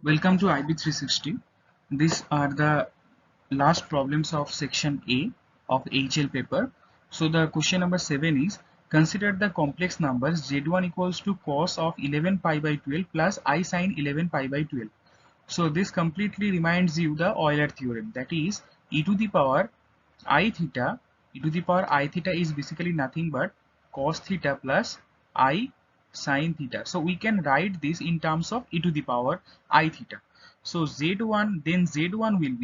Welcome to IB360. These are the last problems of section A of HL paper. So the question number 7 is, consider the complex numbers z1 equals to cos of 11 pi by 12 plus I sin 11 pi by 12. So this completely reminds you the Euler theorem, that is e to the power I theta. E to the power I theta is basically nothing but cos theta plus I sin theta. So we can write this in terms of e to the power I theta. So z1, then z1 will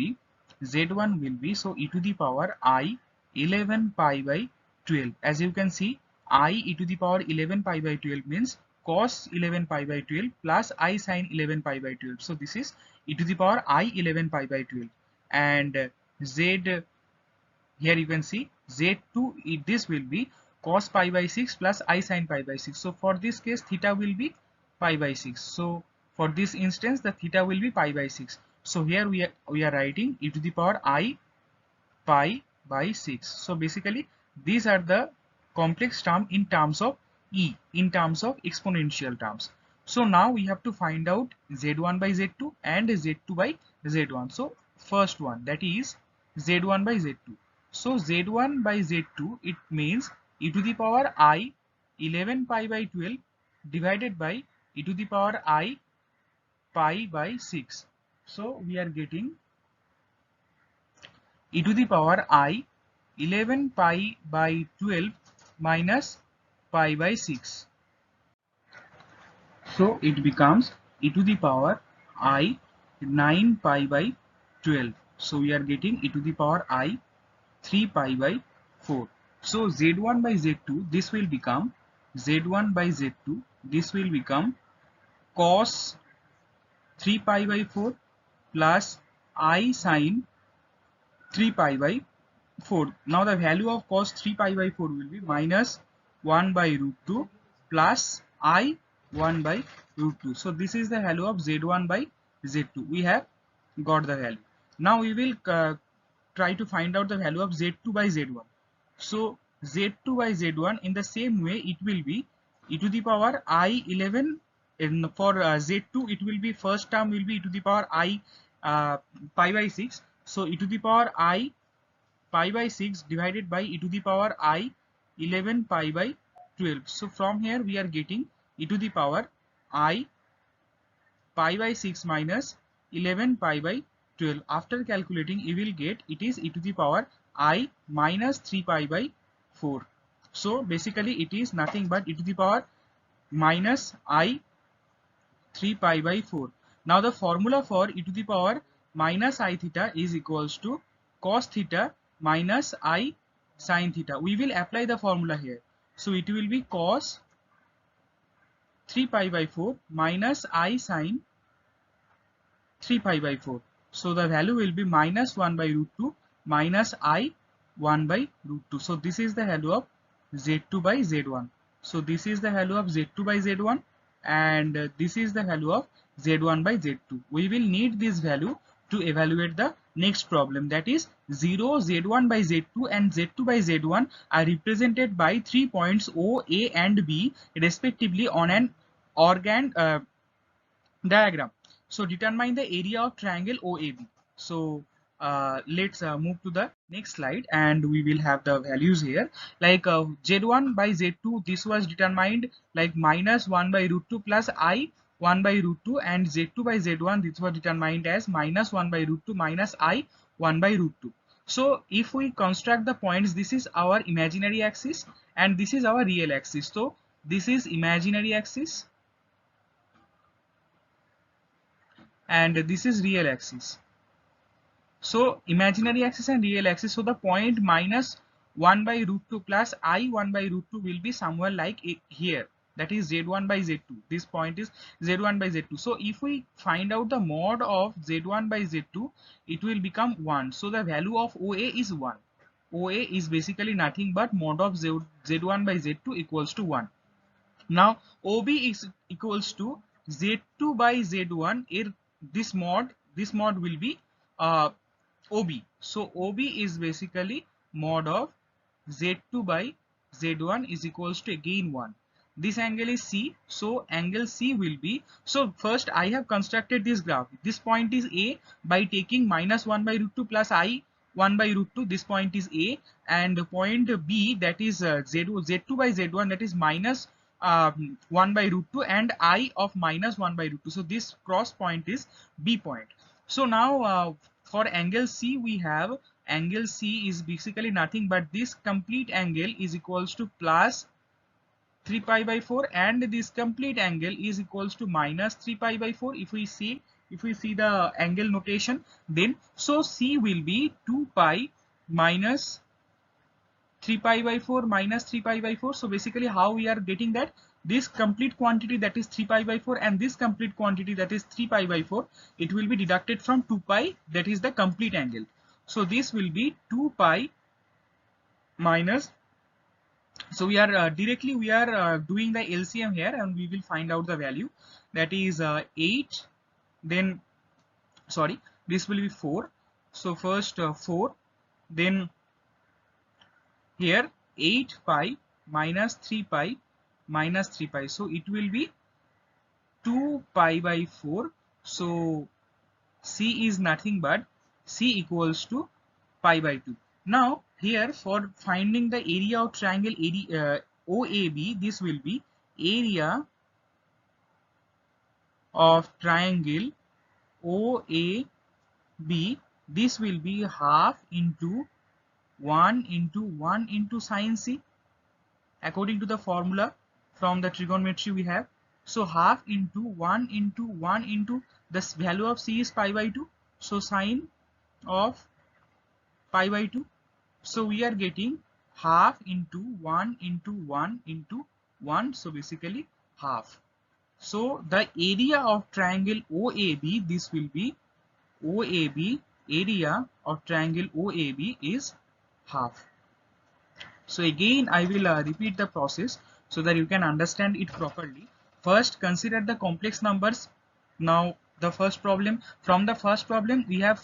be so e to the power I 11 pi by 12. As you can see, I e to the power 11 pi by 12 means cos 11 pi by 12 plus I sin 11 pi by 12. So this is e to the power I 11 pi by 12, and z, here you can see z2, this will be cos pi by 6 plus I sin pi by 6. So for this case theta will be pi by 6. So for this instance the theta will be pi by 6. So here we are writing e to the power I pi by 6. So basically these are the complex term in terms of e, in terms of exponential terms. So now we have to find out z1 by z2 and z2 by z1. So first one, that is z1 by z2. So z1 by z2, it means e to the power I 11 pi by 12 divided by e to the power I pi by 6. So we are getting e to the power I 11 pi by 12 minus pi by 6. So it becomes e to the power I 9 pi by 12. So we are getting e to the power I 3 pi by 4. So z1 by z2, this will become z1 by z2, this will become cos 3 pi by 4 plus I sin 3 pi by 4. Now the value of cos 3 pi by 4 will be minus 1 by root 2 plus I 1 by root 2. So this is the value of z1 by z2. We have got the value. Now we will try to find out the value of z2 by z1. So z2 by z1, in the same way it will be e to the power I 11. And for z2 it will be, first term will be e to the power I pi by 6. So e to the power I pi by 6 divided by e to the power I 11 pi by 12. So from here we are getting e to the power I pi by 6 minus 11 pi by 12. After calculating you will get it is e to the power I minus 3 pi by 4. So basically it is nothing but e to the power minus I 3 pi by 4. Now the formula for e to the power minus I theta is equals to cos theta minus I sin theta. We will apply the formula here. So it will be cos 3 pi by 4 minus I sin 3 pi by 4. So the value will be minus 1 by root 2 minus I 1 by root 2. So this is the value of z2 by z1. So this is the value of z2 by z1, and this is the value of z1 by z2. We will need this value to evaluate the next problem, that is 0, z1 by z2 and z2 by z1 are represented by 3 points O, A and B respectively on an organ diagram. So determine the area of triangle OAB. So let's move to the next slide and we will have the values here. Like z1 by z2, this was determined like minus 1 by root 2 plus I 1 by root 2, and z2 by z1, this was determined as minus 1 by root 2 minus I 1 by root 2. So if we construct the points, this is our imaginary axis and this is our real axis. So this is imaginary axis and this is real axis. So imaginary axis and real axis. So the point minus 1 by root 2 plus I 1 by root 2 will be somewhere like here. That is z1 by z2. This point is z1 by z2. So if we find out the mod of z1 by z2, it will become 1. So the value of OA is 1. OA is basically nothing but mod of z1 by z2 equals to 1. Now OB is equals to z2 by z1. This mod will be OB. So OB is basically mod of z2 by Z1 is equals to again 1. This angle is C, so angle C will be, so first I have constructed this graph. This point is A by taking minus 1 by root 2 plus I 1 by root 2. This point is A, and the point B, that is Z2 by Z1, that is minus 1 by root 2 and I of minus 1 by root 2. So this cross point is B point. So now for angle C, we have angle C is basically nothing but this complete angle is equals to plus 3 pi by 4, and this complete angle is equals to minus 3 pi by 4. If we see the angle notation, then so C will be 2 pi minus 3 pi by 4 minus 3 pi by 4. So basically how we are getting that, this complete quantity, that is 3 pi by 4, and this complete quantity, that is 3 pi by 4, it will be deducted from 2 pi, that is the complete angle. So this will be 2 pi minus, so we are directly we are doing the LCM here, and we will find out the value, that is 8, then sorry, this will be 4. So first 4, then here 8 pi minus 3 pi minus 3 pi, so it will be 2 pi by 4. So C is nothing but C equals to pi by 2. Now here, for finding the area of triangle OAB, this will be area of triangle OAB. This will be half into 1 into sine C, according to the formula from the trigonometry we have. So half into 1 into the value of C is pi by 2, so sine of pi by 2. So we are getting half into 1 into 1 into 1, so basically half. So the area of triangle OAB, this will be OAB, area of triangle OAB is half. So again I will repeat the process so that you can understand it properly. First, consider the complex numbers. Now the first problem, from the first problem we have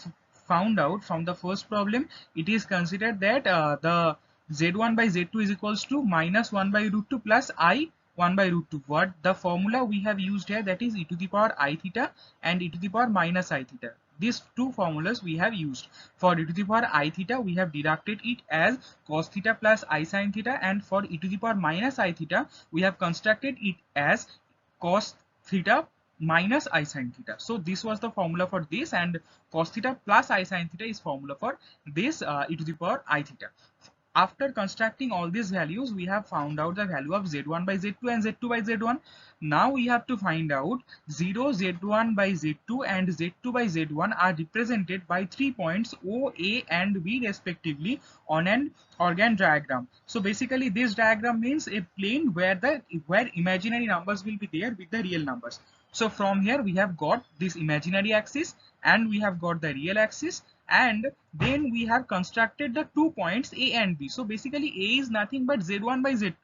found out, from the first problem it is considered that the Z1 by Z2 is equals to minus 1 by root 2 plus I 1 by root 2. What the formula we have used here, that is e to the power I theta and e to the power minus I theta. These two formulas we have used. For e to the power I theta, we have deducted it as cos theta plus I sin theta, and for e to the power minus I theta, we have constructed it as cos theta minus I sin theta. So this was the formula for this, and cos theta plus I sin theta is formula for this e to the power I theta. After constructing all these values, we have found out the value of Z1 by Z2 and Z2 by Z1. Now we have to find out 0, Z1 by Z2 and Z2 by Z1 are represented by 3 points O, A and B respectively on an organ diagram. So basically this diagram means a plane where imaginary numbers will be there with the real numbers. So from here we have got this imaginary axis and we have got the real axis, and then we have constructed the 2 points A and B. So basically A is nothing but Z1 by Z2.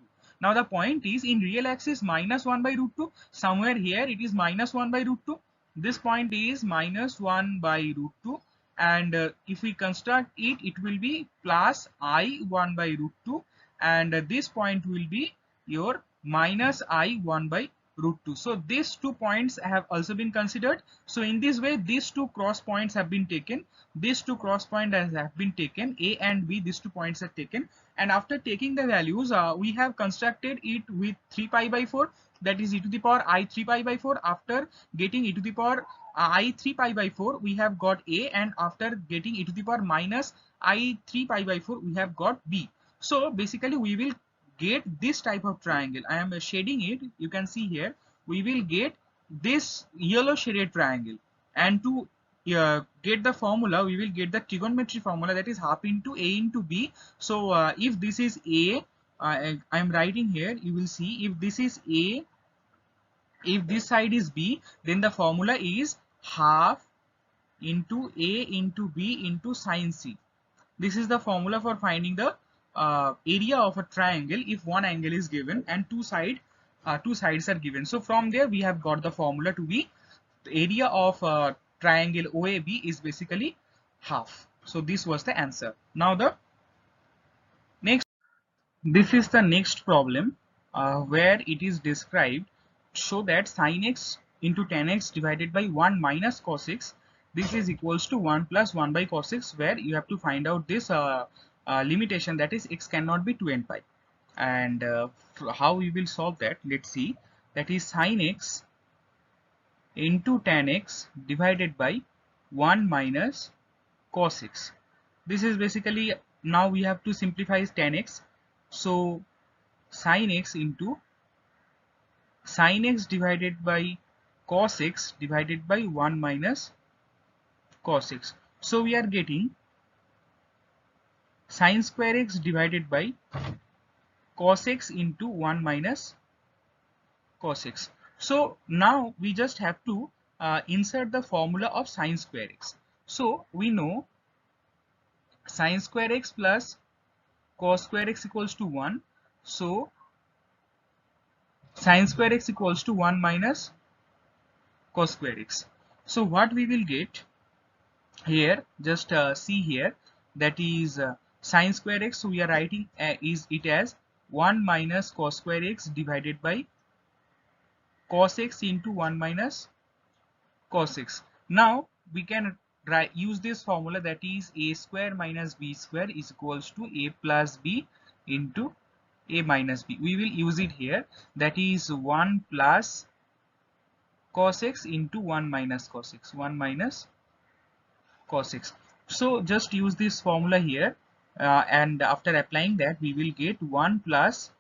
Now the point is in real axis minus 1 by root 2. Somewhere here it is minus 1 by root 2. This point is minus 1 by root 2, and if we construct it, it will be plus I 1 by root 2, and this point will be your minus I 1 by root 2. So these 2 points have also been considered. So in this way these 2 cross points have been taken. These 2 cross points have been taken, A and B, these 2 points are taken, and after taking the values we have constructed it with 3 pi by 4, that is e to the power I 3 pi by 4. After getting e to the power I 3 pi by 4, we have got A, and after getting e to the power minus I 3 pi by 4, we have got B. So basically we will get this type of triangle. I am shading it, you can see here, we will get this yellow shaded triangle, and to get the formula, we will get the trigonometry formula, that is half into A into B. So if this is A, I am writing here, you will see, if this is A, if this side is B, then the formula is half into A into B into sine C. This is the formula for finding the area of a triangle if one angle is given and two sides are given. So from there we have got the formula to be the area of triangle OAB is basically half. So this was the answer. Now the next This is the next problem where it is described. Show that sin x into tan x divided by 1 minus cos x, this is equals to 1 plus 1 by cos x, where you have to find out this limitation, that is x cannot be 2n pi. And how we will solve that, let's see. That is sin x into tan x divided by 1 minus cos x. This is basically, now we have to simplify tan x. So sin x into sin x divided by cos x divided by 1 minus cos x. So we are getting sin square x divided by cos x into 1 minus cos x. So now we just have to insert the formula of sin square x. So we know sin square x plus cos square x equals to 1. So sin square x equals to 1 minus cos square x. So what we will get here, just see here, that is sin square x. So we are writing is it as 1 minus cos square x divided by cos x into 1 minus cos x. Now we can use this formula, that is a square minus b square is equals to a plus b into a minus b. We will use it here, that is 1 plus cos x into 1 minus cos x, 1 minus cos x. So just use this formula here, and after applying that we will get 1 plus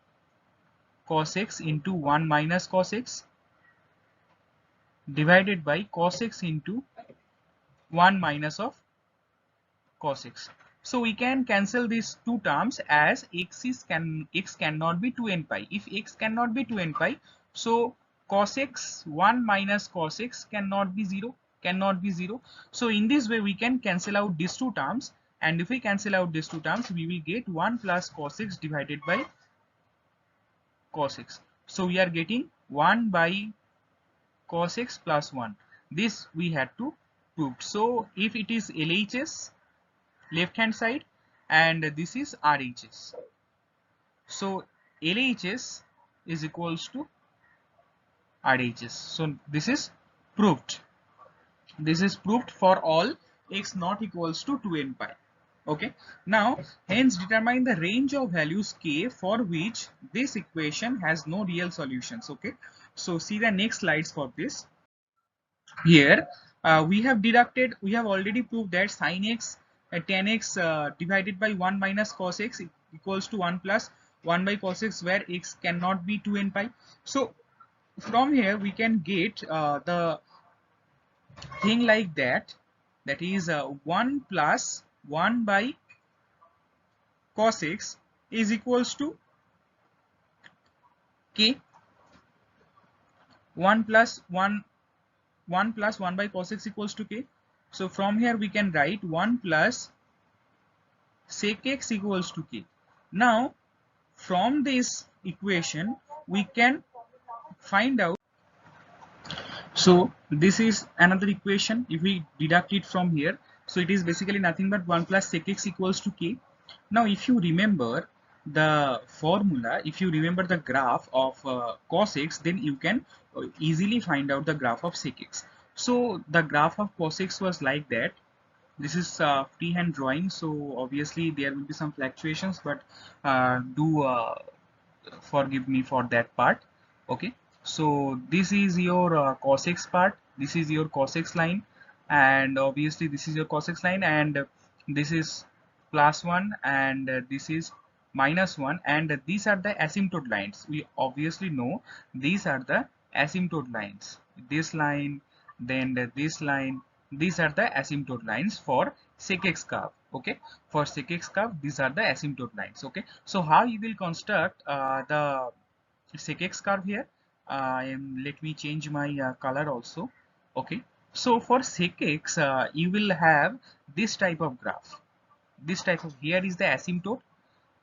cos x into 1 minus cos x divided by cos x into 1 minus of cos x. So we can cancel these two terms, as x cannot be 2n pi. If x cannot be 2n pi, so cos x 1 minus cos x cannot be 0. So in this way we can cancel out these two terms, and if we cancel out these two terms, we will get 1 plus cos x divided by cos x. So we are getting 1 by cos x plus 1. This we had to prove. So if it is LHS, left hand side, and this is RHS, so LHS is equals to RHS. So this is proved. This is proved for all x not equals to 2n pi. Okay, now hence determine the range of values k for which this equation has no real solutions. Okay, so see the next slides for this. Here we have already proved that sin x tan x divided by 1 minus cos x equals to 1 plus 1 by cos x, where x cannot be 2n pi. So from here we can get the thing like that, that is 1 plus 1 by cos x is equals to k. 1 plus 1 by cos x equals to k. So from here we can write 1 plus sec x equals to k. Now from this equation we can find out. So this is another equation. If we deduct it from here, so it is basically nothing but 1 plus sec x equals to k. Now if you remember the formula, if you remember the graph of cos x, then you can easily find out the graph of sec x. So the graph of cos x was like that. This is freehand drawing, so obviously there will be some fluctuations, but do forgive me for that part. Okay, so this is your cos x part, this is your cos x line, and obviously this is your cos x line, and this is plus 1, and this is minus 1, and these are the asymptote lines. We obviously know these are the asymptote lines, this line, then this line. These are the asymptote lines for sec x curve. Okay, for sec x curve, these are the asymptote lines. Okay, so how you will construct the sec x curve here? Let me change my color also. Okay, so for sec x you will have this type of graph. This type of, here is the asymptote,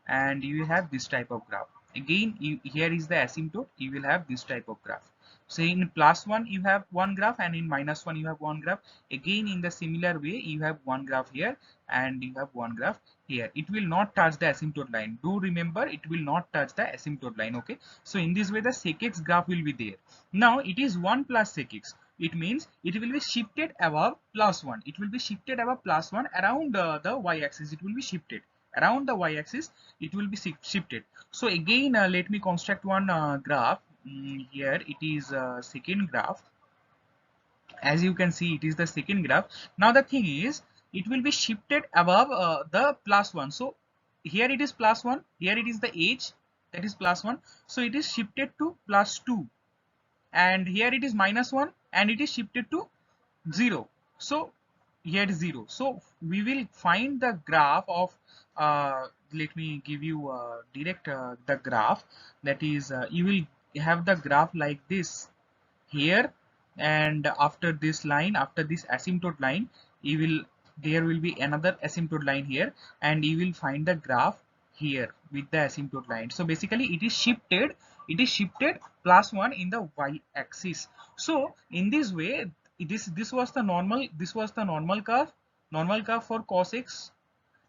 and you have this type of graph. Again, here is the asymptote, you will have this type of graph. So in plus 1 you have one graph, and in minus 1 you have one graph. Again in the similar way you have one graph here, and you have one graph here. It will not touch the asymptote line. Do remember, it will not touch the asymptote line. Okay, so in this way the sec x graph will be there. Now it is 1 plus sec x. It means it will be shifted above plus 1. It will be shifted above plus 1 around the y axis. It will be shifted around the y axis. It will be shifted. So again, let me construct one graph. Here it is second graph. As you can see, it is the second graph. Now the thing is, it will be shifted above the plus 1. So here it is plus 1, here it is the edge, that is plus 1, so it is shifted to plus 2, and here it is minus 1 and it is shifted to 0. So here it is 0. So we will find the graph of let me give you direct the graph. That is, you will have the graph like this here, and after this line, after this asymptote line, you will, there will be another asymptote line here, and you will find the graph here with the asymptote line. So basically it is shifted, plus 1 in the y axis. So in this way, this was the normal, normal curve for cos x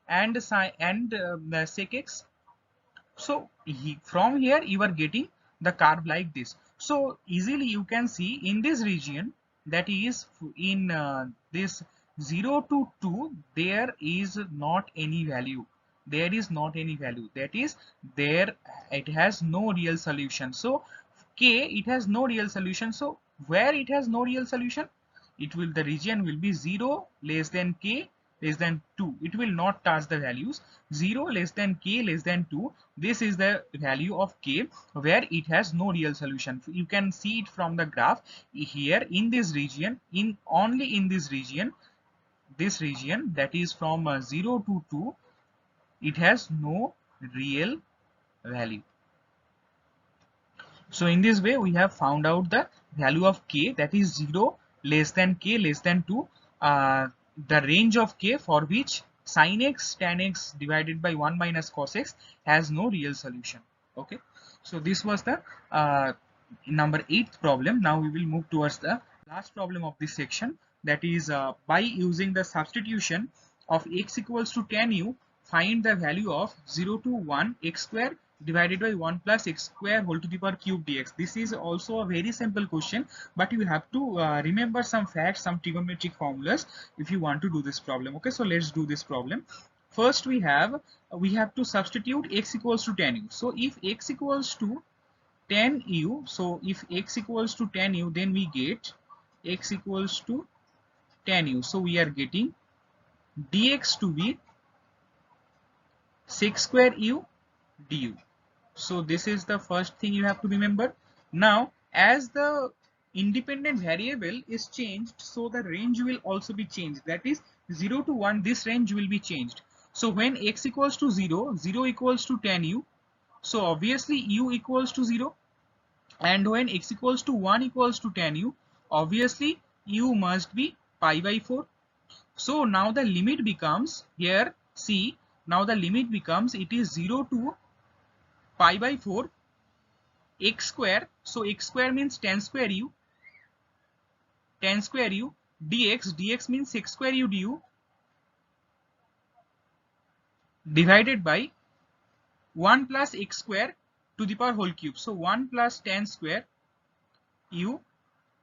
and sine and sec x. So from here you are getting the curve like this. So easily you can see in this region, that is in this 0 to 2, there is not any value. There is not any value. That is, there it has no real solution. So k, it has no real solution. So where it has no real solution, it will, the region will be 0 less than k less than 2. It will not touch the values 0 less than k less than 2. This is the value of k where it has no real solution. You can see it from the graph here in this region, in only in this region, that is from 0 to 2, it has no real value. So in this way we have found out the value of k, that is 0 less than k less than 2, the range of k for which sin x tan x divided by 1 minus cos x has no real solution. Okay, so this was the number 8th problem. Now we will move towards the last problem of this section, that is by using the substitution of x equals to tan u, find the value of 0 to 1 x square divided by 1 plus x square whole to the power cube dx. This is also a very simple question, but you have to remember some facts, some trigonometric formulas if you want to do this problem. Okay, so let's do this problem. First we have to substitute x equals to tan u. So if x equals to tan u, so if x equals to tan u, then we get x equals to tan u. So we are getting dx to be sec square u du. So this is the first thing you have to remember. Now as the independent variable is changed, so the range will also be changed. That is 0 to 1, this range will be changed. So when x equals to 0, 0 equals to tan u, so obviously u equals to 0, and when x equals to 1 equals to tan u, obviously u must be pi by 4. So now the limit becomes, here see, now the limit becomes, it is 0 to pi by 4 x square. So x square means tan square u dx means sec square u du divided by 1 plus x square to the power whole cube. So 1 plus tan square u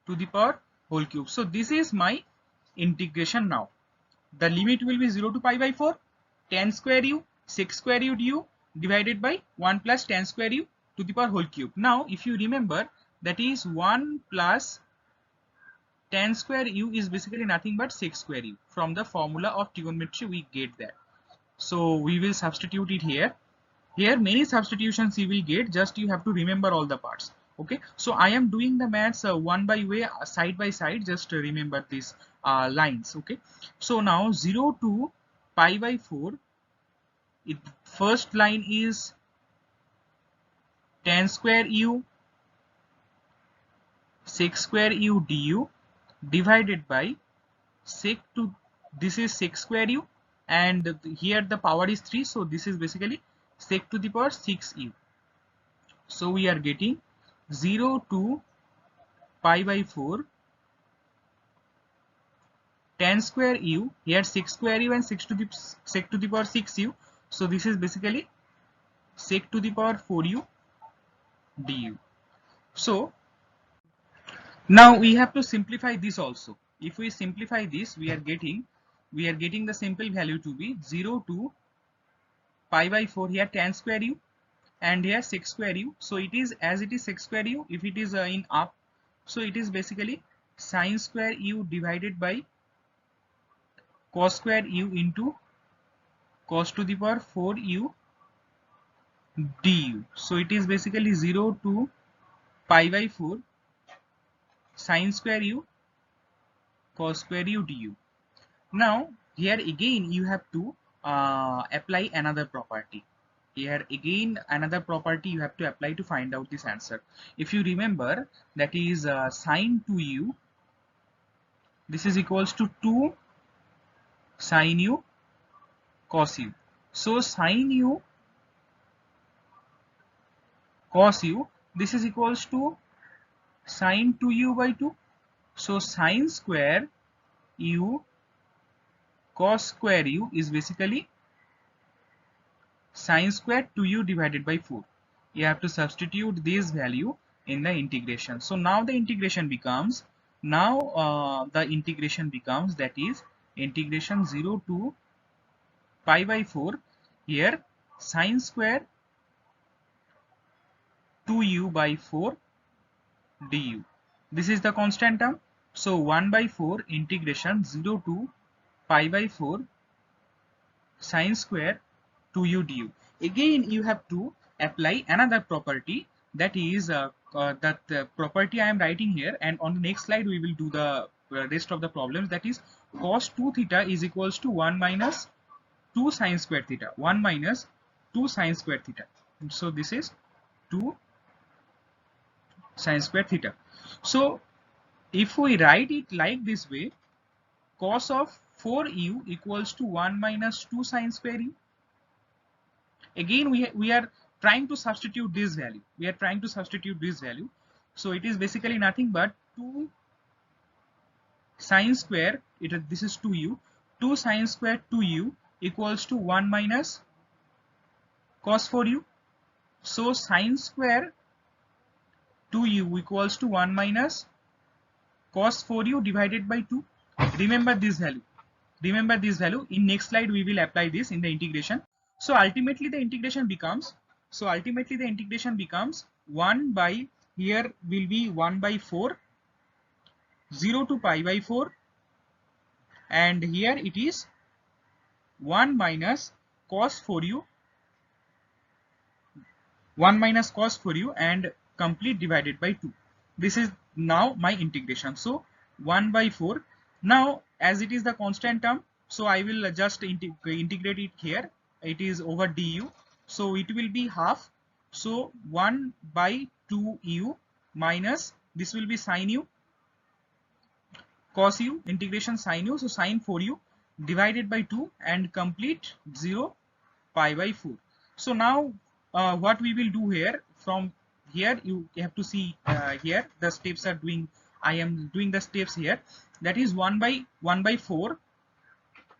to the power whole cube. So this is my integration now. The limit will be 0 to pi by 4 tan square u sec square u du divided by 1 plus tan square u to the power whole cube. Now if you remember, that is 1 plus tan square u is basically nothing but sec square u. From the formula of trigonometry we get that. So we will substitute it here. Here many substitutions you will get, just you have to remember all the parts. Okay, so I am doing the maths one by way, side by side, just remember these lines. Okay, so now 0 to pi by 4, first line is tan square u sec square u du divided by sec to, this is sec square u, and here the power is 3, so this is basically sec to the power 6u. So we are getting 0 to pi by 4 tan square u, here sec square u and sec to the power 6u. So this is basically sec to the power 4u du. So now we have to simplify this also. If we simplify this, we are getting the simple value to be 0 to pi by 4 here tan square u, and here sec square u. So it is, as it is sec square u, if it is in up, so it is basically sine square u divided by cos square u into cos to the power 4 u du. So it is basically 0 to pi by 4 sine square u cos square u du. Now here again you have to apply another property. Here again another property you have to apply to find out this answer. If you remember, that is sine 2u, this is equals to 2 sine u cos u. So sine u cos u, this is equals to sine 2u by 2. So sine square u cos square u is basically sine square 2u divided by 4. You have to substitute this value in the integration. So now the integration becomes, that is integration 0 to pi by 4, here sine square 2u by 4 du. This is the constant term. So 1 by 4 integration 0 to pi by 4 sine square 2u du. Again you have to apply another property, that is property I am writing here, and on the next slide we will do the rest of the problems. That is cos 2 theta is equals to 1 minus 2 sine square theta. 1 minus 2 sine square theta. So this is 2 sine square theta. So if we write it like this way, cos of 4u equals to 1 minus 2 sine square u. Again we are trying to substitute this value. So it is basically nothing but 2 sine square, this is 2u, 2 sine square 2u equals to 1 minus cos 4u. So sine square 2u equals to 1 minus cos 4u divided by 2. Remember this value. In next slide we will apply this in the integration. So ultimately the integration becomes 1 by, here will be 1 by 4, 0 to pi by 4, and here it is 1 minus cos 4u, and complete divided by 2. This is now my integration. So 1 by 4. Now as it is the constant term, so I will just integrate it here. It is over du, so it will be half. So 1 by 2u minus, this will be sine u cos u, integration sine u, so sine 4u divided by 2, and complete 0 pi by 4. So now what we will do here, from here you have to see here the steps are doing, I am doing the steps here. That is 1 by 4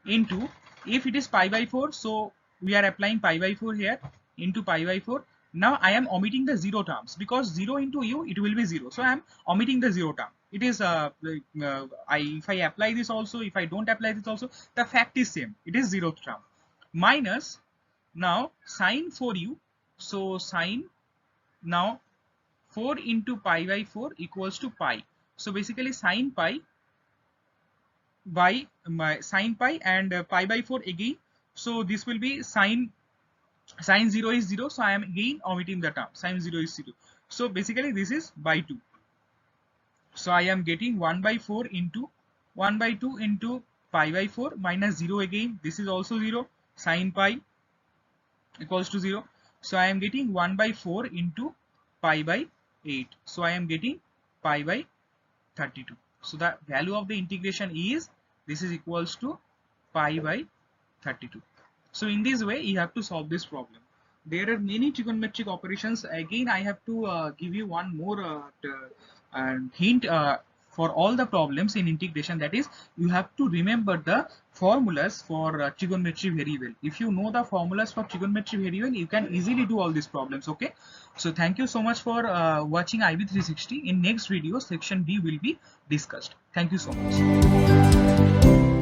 into, if it is pi by 4, so we are applying pi by 4 here, into pi by 4. Now I am omitting the 0 terms, because 0 into u it will be 0, so I am omitting the 0 term. It is if I apply this also, if I don't apply this also, the fact is same, it is 0th term, minus now sine 4u. So sine, now 4 into pi by 4 equals to pi. So basically sine pi by sine pi and pi by 4 again. So this will be sine 0 is 0. So I am again omitting the term, sine 0 is 0. So basically this is by 2. So I am getting 1 by 4 into 1 by 2 into pi by 4 minus 0 again. This is also 0. Sine pi equals to 0. So I am getting 1 by 4 into pi by 8. So I am getting pi by 32. So the value of the integration is, this is equals to pi by 32. So in this way you have to solve this problem. There are many trigonometric operations. Again I have to give you one more hint for all the problems in integration, that is you have to remember the formulas for trigonometry very well. If you know the formulas for trigonometry very well, you can easily do all these problems. Okay, so thank you so much for watching IB 360. In next video, section B will be discussed. Thank you so much.